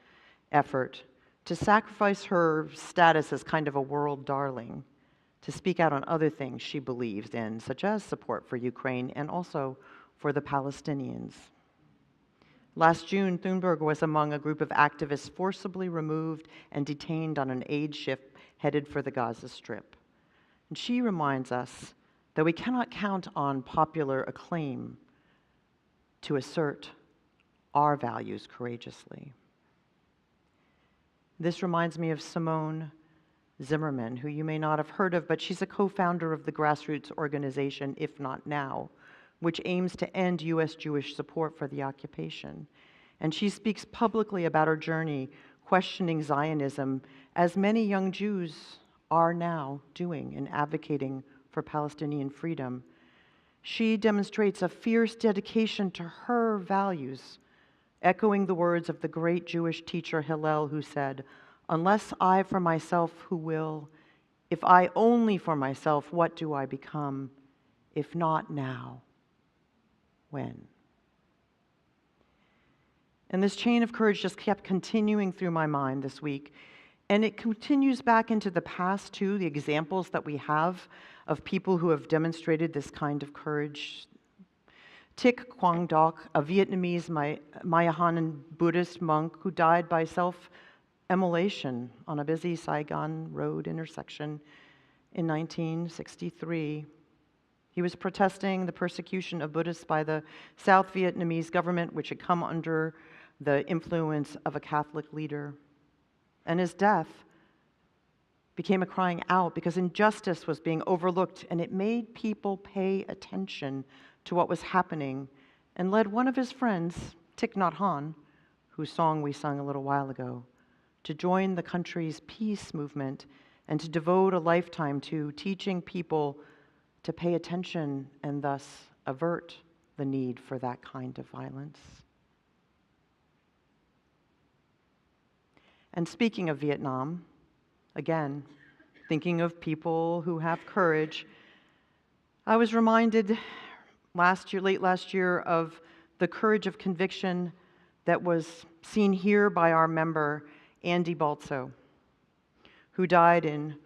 effort, to sacrifice her status as kind of a world darling, to speak out on other things she believes in, such as support for Ukraine and also for the Palestinians. Last June, Thunberg was among a group of activists forcibly removed and detained on an aid ship headed for the Gaza Strip. And she reminds us that we cannot count on popular acclaim to assert our values courageously. This reminds me of Simone Zimmerman, who you may not have heard of, but she's a co-founder of the grassroots organization If Not Now, which aims to end U.S. Jewish support for the occupation. And she speaks publicly about her journey questioning Zionism, as many young Jews are now doing and advocating for Palestinian freedom. She demonstrates a fierce dedication to her values, echoing the words of the great Jewish teacher Hillel, who said, "Unless I for myself, who will? If I only for myself, what do I become? If not now, when?" And this chain of courage just kept continuing through my mind this week. And it continues back into the past, too, the examples that we have of people who have demonstrated this kind of courage. Thich Quang Doc, a Vietnamese Mayahanan Buddhist monk who died by self-immolation on a busy Saigon road intersection in 1963. He was protesting the persecution of Buddhists by the South Vietnamese government, which had come under the influence of a Catholic leader. And his death became a crying out because injustice was being overlooked, and it made people pay attention to what was happening and led one of his friends, Thich Nhat Hanh, whose song we sung a little while ago, to join the country's peace movement and to devote a lifetime to teaching people to pay attention and thus avert the need for that kind of violence. And speaking of Vietnam, again, thinking of people who have courage, I was reminded late last year of the courage of conviction that was seen here by our member, Andy Baltzo, who died in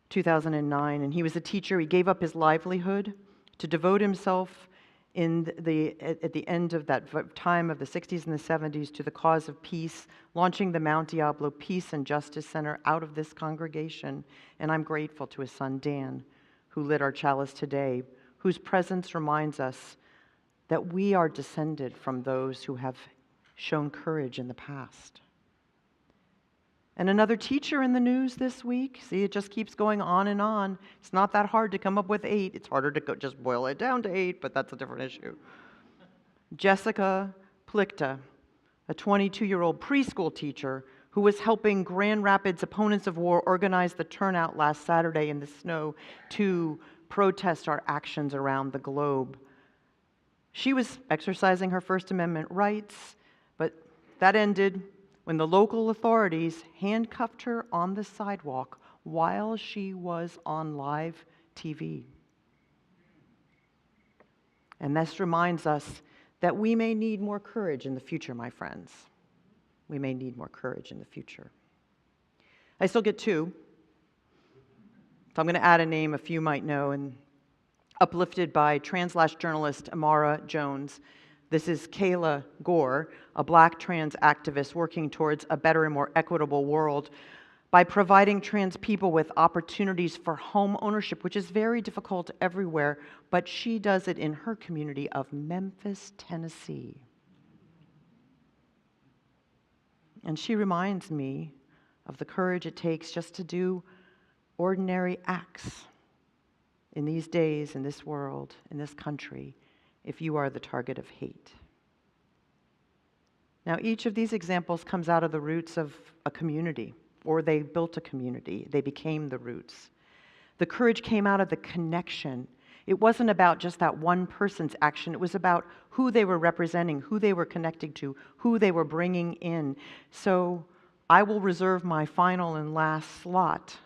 2009. And he was a teacher. He gave up his livelihood to devote himself at the end of that time of the 60s and the 70s to the cause of peace, launching the Mount Diablo Peace and Justice Center out of this congregation. And I'm grateful to his son, Dan, who lit our chalice today, whose presence reminds us that we are descended from those who have shown courage in the past. And another teacher in the news this week. See, it just keeps going on and on. It's not that hard to come up with 8. It's harder to just boil it down to 8, but that's a different issue. Jessica Plichta, a 22-year-old preschool teacher who was helping Grand Rapids opponents of war organize the turnout last Saturday in the snow to protest our actions around the globe. She was exercising her First Amendment rights, but that ended when the local authorities handcuffed her on the sidewalk while she was on live TV. And this reminds us that we may need more courage in the future, my friends. We may need more courage in the future. I still get 2. So I'm going to add a name a few might know, and uplifted by Translash journalist Amara Jones. This is Kayla Gore, a Black trans activist working towards a better and more equitable world by providing trans people with opportunities for home ownership, which is very difficult everywhere, but she does it in her community of Memphis, Tennessee. And she reminds me of the courage it takes just to do ordinary acts in these days, in this world, in this country, if you are the target of hate. Now, each of these examples comes out of the roots of a community, or they built a community. They became the roots. The courage came out of the connection. It wasn't about just that one person's action. It was about who they were representing, who they were connecting to, who they were bringing in. So I will reserve my final and last slot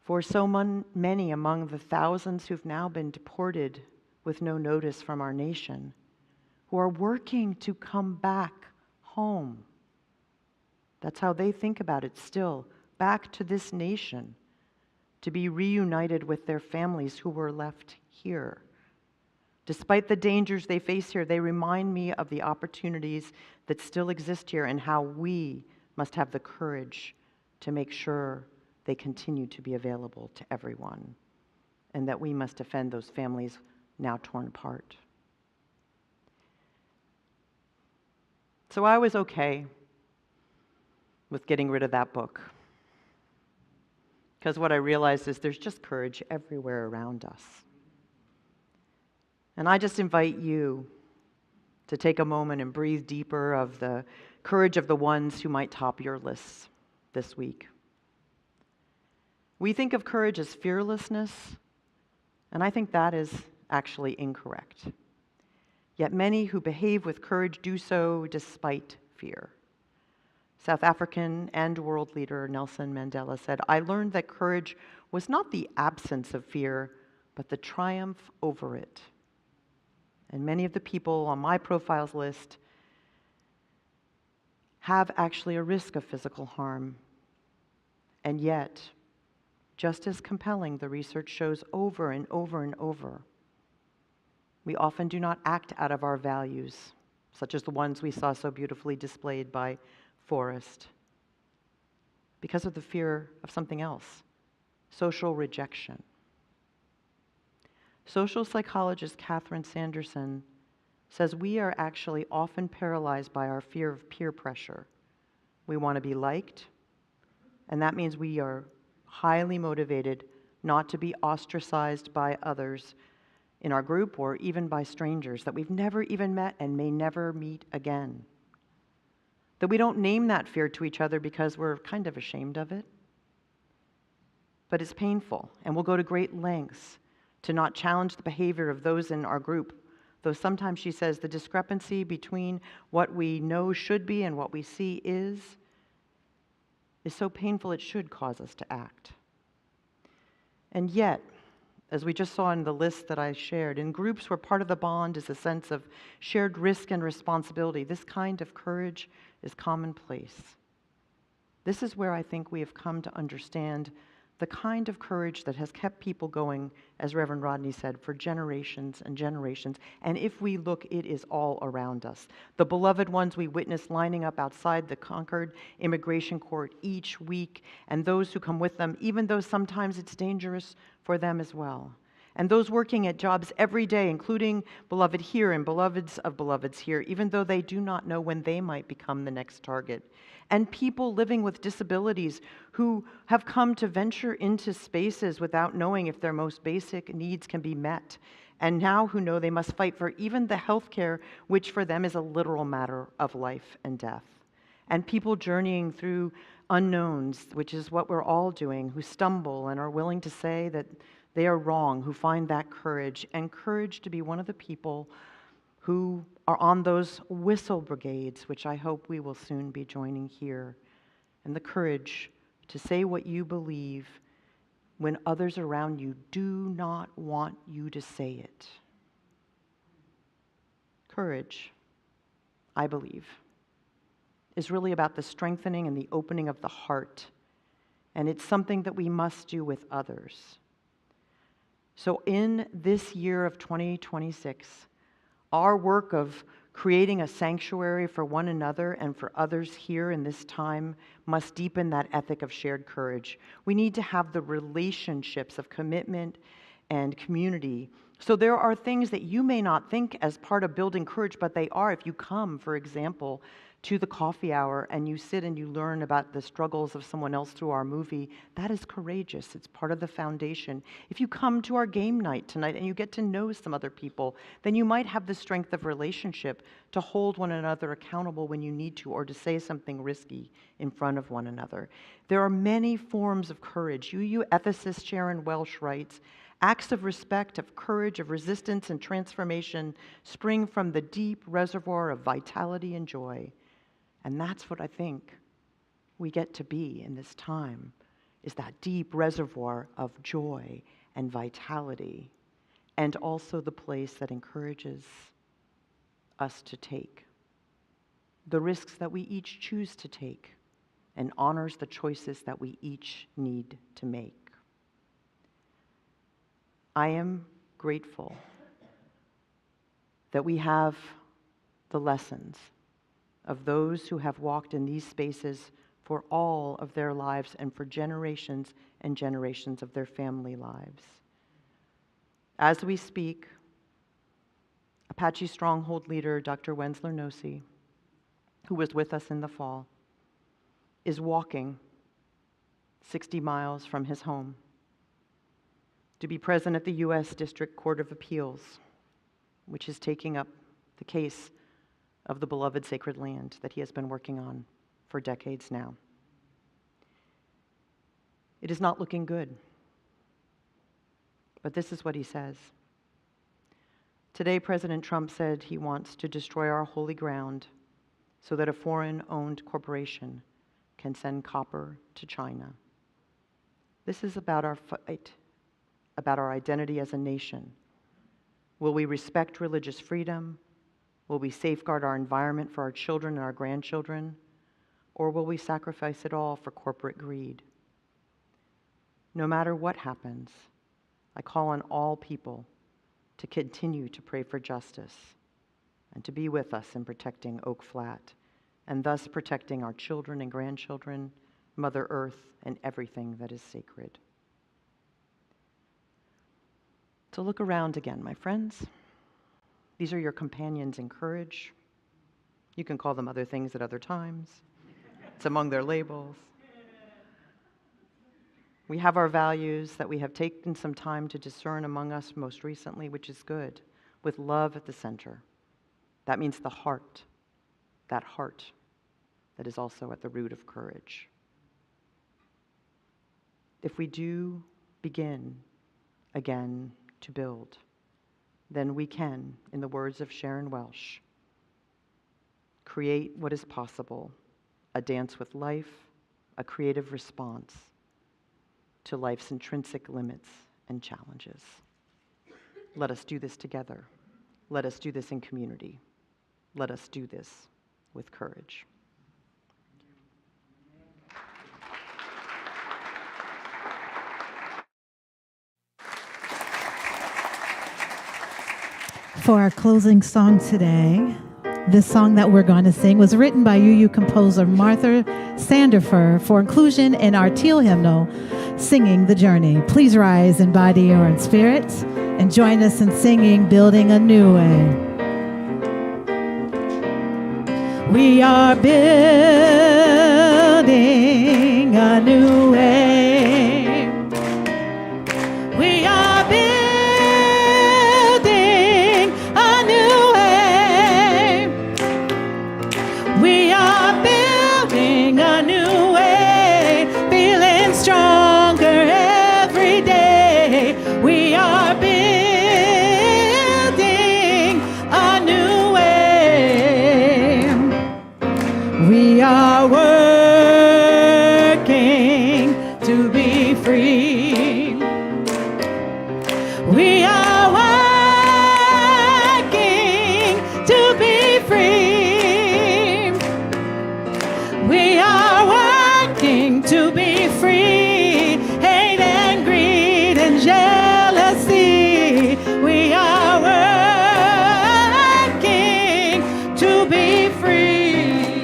for so many among the thousands who've now been deported with no notice from our nation, who are working to come back home. That's how they think about it still, back to this nation, to be reunited with their families who were left here. Despite the dangers they face here, they remind me of the opportunities that still exist here and how we must have the courage to make sure they continue to be available to everyone, and that we must defend those families now torn apart. So I was okay with getting rid of that book, because what I realized is there's just courage everywhere around us. And I just invite you to take a moment and breathe deeper of the courage of the ones who might top your lists this week. We think of courage as fearlessness, and I think that is actually incorrect. Yet many who behave with courage do so despite fear. South African and world leader Nelson Mandela said, "I learned that courage was not the absence of fear, but the triumph over it." And many of the people on my profiles list have actually a risk of physical harm. And yet, just as compelling, the research shows over and over and over, we often do not act out of our values, such as the ones we saw so beautifully displayed by Forrest, because of the fear of something else, social rejection. Social psychologist Catherine Sanderson says we are actually often paralyzed by our fear of peer pressure. We want to be liked, and that means we are highly motivated not to be ostracized by others in our group or even by strangers that we've never even met and may never meet again. That we don't name that fear to each other because we're kind of ashamed of it. But it's painful, and we'll go to great lengths to not challenge the behavior of those in our group, though sometimes, she says, the discrepancy between what we know should be and what we see is so painful it should cause us to act. And yet, as we just saw in the list that I shared, in groups where part of the bond is a sense of shared risk and responsibility, this kind of courage is commonplace. This is where I think we have come to understand the kind of courage that has kept people going, as Reverend Rodney said, for generations and generations. And if we look, it is all around us. The beloved ones we witness lining up outside the Concord Immigration Court each week, and those who come with them, even though sometimes it's dangerous for them as well. And those working at jobs every day, including beloved here and beloveds of beloveds here, even though they do not know when they might become the next target. And people living with disabilities who have come to venture into spaces without knowing if their most basic needs can be met, and now who know they must fight for even the health care, which for them is a literal matter of life and death. And people journeying through unknowns, which is what we're all doing, who stumble and are willing to say that they are wrong, who find that courage, and courage to be one of the people who are on those whistle brigades, which I hope we will soon be joining here, and the courage to say what you believe when others around you do not want you to say it. Courage, I believe, is really about the strengthening and the opening of the heart, and it's something that we must do with others. So in this year of 2026, our work of creating a sanctuary for one another and for others here in this time must deepen that ethic of shared courage. We need to have the relationships of commitment and community. So there are things that you may not think as part of building courage, but they are. If you come, for example, to the coffee hour and you sit and you learn about the struggles of someone else through our movie, that is courageous. It's part of the foundation. If you come to our game night tonight and you get to know some other people, then you might have the strength of relationship to hold one another accountable when you need to, or to say something risky in front of one another. There are many forms of courage. UU ethicist Sharon Welsh writes, "Acts of respect, of courage, of resistance and transformation spring from the deep reservoir of vitality and joy." And that's what I think we get to be in this time, is that deep reservoir of joy and vitality, and also the place that encourages us to take the risks that we each choose to take and honors the choices that we each need to make. I am grateful that we have the lessons of those who have walked in these spaces for all of their lives and for generations and generations of their family lives. As we speak, Apache Stronghold leader Dr. Wensler Nossi, who was with us in the fall, is walking 60 miles from his home to be present at the U.S. District Court of Appeals which is taking up the case of the beloved sacred land that he has been working on for decades now. It is not looking good, but this is what he says. Today, President Trump said he wants to destroy our holy ground so that a foreign-owned corporation can send copper to China. This is about our fight, about our identity as a nation. Will we respect religious freedom? Will we safeguard our environment for our children and our grandchildren? Or will we sacrifice it all for corporate greed? No matter what happens, I call on all people to continue to pray for justice and to be with us in protecting Oak Flat, and thus protecting our children and grandchildren, Mother Earth, and everything that is sacred. So look around again, my friends. These are your companions in courage. You can call them other things at other times. It's among their labels. We have our values that we have taken some time to discern among us most recently, which is good, with love at the center. That means the heart, that heart that is also at the root of courage. If we do begin again to build, then we can, in the words of Sharon Welsh, create what is possible, a dance with life, a creative response to life's intrinsic limits and challenges. Let us do this together. Let us do this in community. Let us do this with courage.
For our closing song today, this song that we're going to sing was written by UU composer Martha Sandifer for inclusion in our teal hymnal, Singing the Journey. Please rise in body or in spirit and join us in singing Building a New Way. We are building a new way. We are building a new way. We are building a new way, feeling stronger every day. We are building a new way. We are working to be free. We are working to be free. We are working to be free. Hate and greed and jealousy. We are working to be free.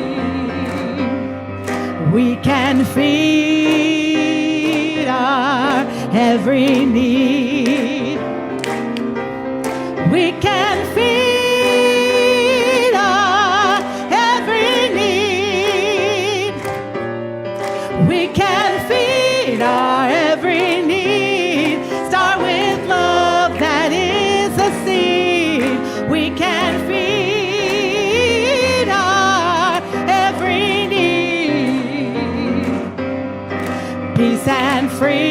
We can feed our every need. We can feed our every need. We can feed our every need. Start with love, that is the seed. We can feed our every need. Peace and freedom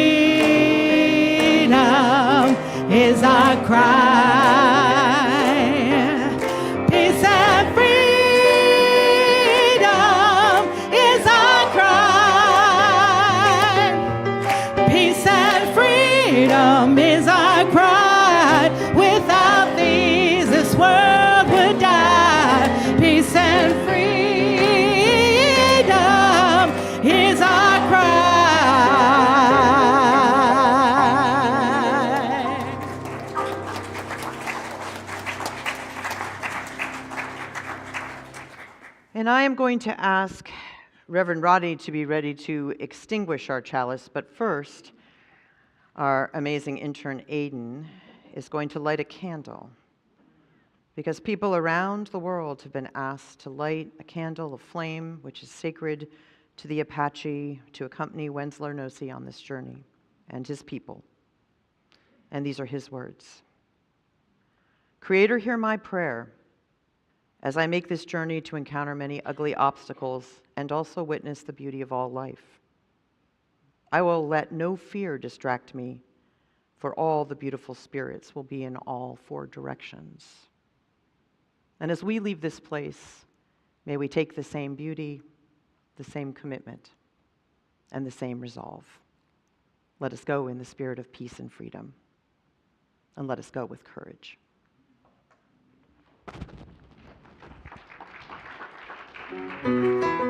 is our cry. Peace and freedom is our cry. Peace and freedom is our cry. Without these, this world would die. Peace and freedom is our cry.
And I am going to ask Reverend Rodney to be ready to extinguish our chalice, but first, our amazing intern Aiden is going to light a candle, because people around the world have been asked to light a candle, a flame, which is sacred to the Apache, to accompany Wensler Nossi on this journey and his people. And these are his words. Creator, hear my prayer as I make this journey to encounter many ugly obstacles and also witness the beauty of all life. I will let no fear distract me, for all the beautiful spirits will be in all four directions. And as we leave this place, may we take the same beauty, the same commitment, and the same resolve. Let us go in the spirit of peace and freedom, and let us go with courage. Thank you.